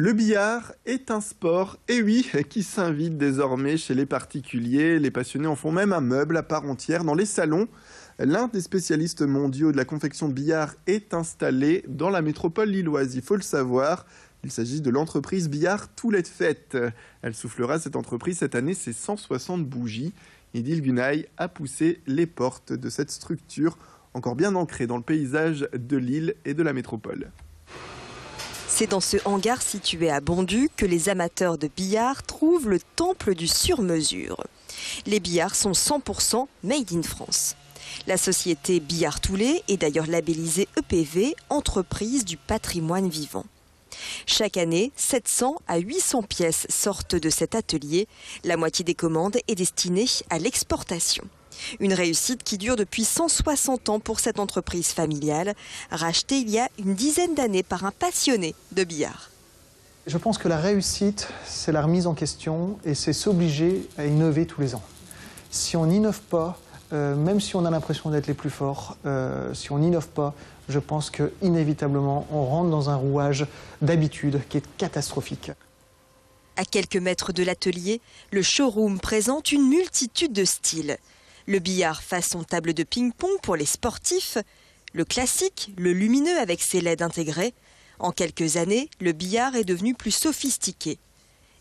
Le billard est un sport, et oui, qui s'invite désormais chez les particuliers. Les passionnés en font même un meuble à part entière dans les salons. L'un des spécialistes mondiaux de la confection de billard est installé dans la métropole lilloise. Il faut le savoir, il s'agit de l'entreprise Billard Toulette Fête. Elle soufflera, cette entreprise, cette année, ses 160 bougies. Idil Gunay a poussé les portes de cette structure, encore bien ancrée dans le paysage de Lille et de la métropole. C'est dans ce hangar situé à Bondu que les amateurs de billard trouvent le temple du sur-mesure. Les billards sont 100% made in France. La société Billard Toulet est d'ailleurs labellisée EPV, entreprise du patrimoine vivant. Chaque année, 700 à 800 pièces sortent de cet atelier. La moitié des commandes est destinée à l'exportation. Une réussite qui dure depuis 160 ans pour cette entreprise familiale, rachetée il y a une dizaine d'années par un passionné de billard. Je pense que la réussite, c'est la remise en question et c'est s'obliger à innover tous les ans. Si on n'innove pas, même si on a l'impression d'être les plus forts, si on n'innove pas, je pense qu'inévitablement, on rentre dans un rouage d'habitude qui est catastrophique. À quelques mètres de l'atelier, le showroom présente une multitude de styles. Le billard façon table de ping-pong pour les sportifs, le classique, le lumineux avec ses LED intégrés. En quelques années, le billard est devenu plus sophistiqué.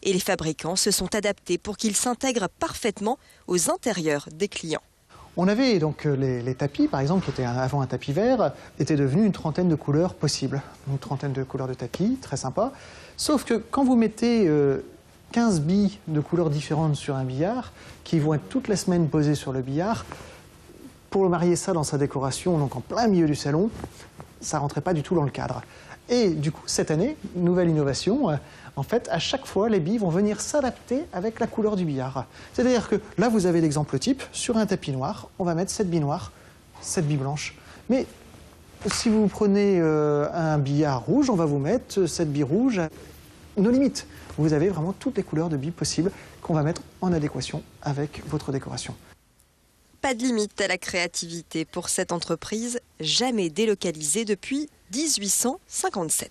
Et les fabricants se sont adaptés pour qu'il s'intègre parfaitement aux intérieurs des clients. On avait donc les tapis, par exemple, qui étaient avant un tapis vert, étaient devenus une trentaine de couleurs possibles. Une trentaine de couleurs de tapis, très sympa. Sauf que quand vous mettez 15 billes de couleurs différentes sur un billard, qui vont être toute la semaine posées sur le billard, pour marier ça dans sa décoration, donc en plein milieu du salon, ça ne rentrait pas du tout dans le cadre. Et du coup, cette année, nouvelle innovation, en fait, à chaque fois, les billes vont venir s'adapter avec la couleur du billard. C'est-à-dire que là, vous avez l'exemple type, sur un tapis noir, on va mettre 7 billes noires, 7 billes blanches. Mais si vous prenez un billard rouge, on va vous mettre 7 billes rouges. Nos limites. Vous avez vraiment toutes les couleurs de billes possibles qu'on va mettre en adéquation avec votre décoration. Pas de limite à la créativité pour cette entreprise, jamais délocalisée depuis 1857.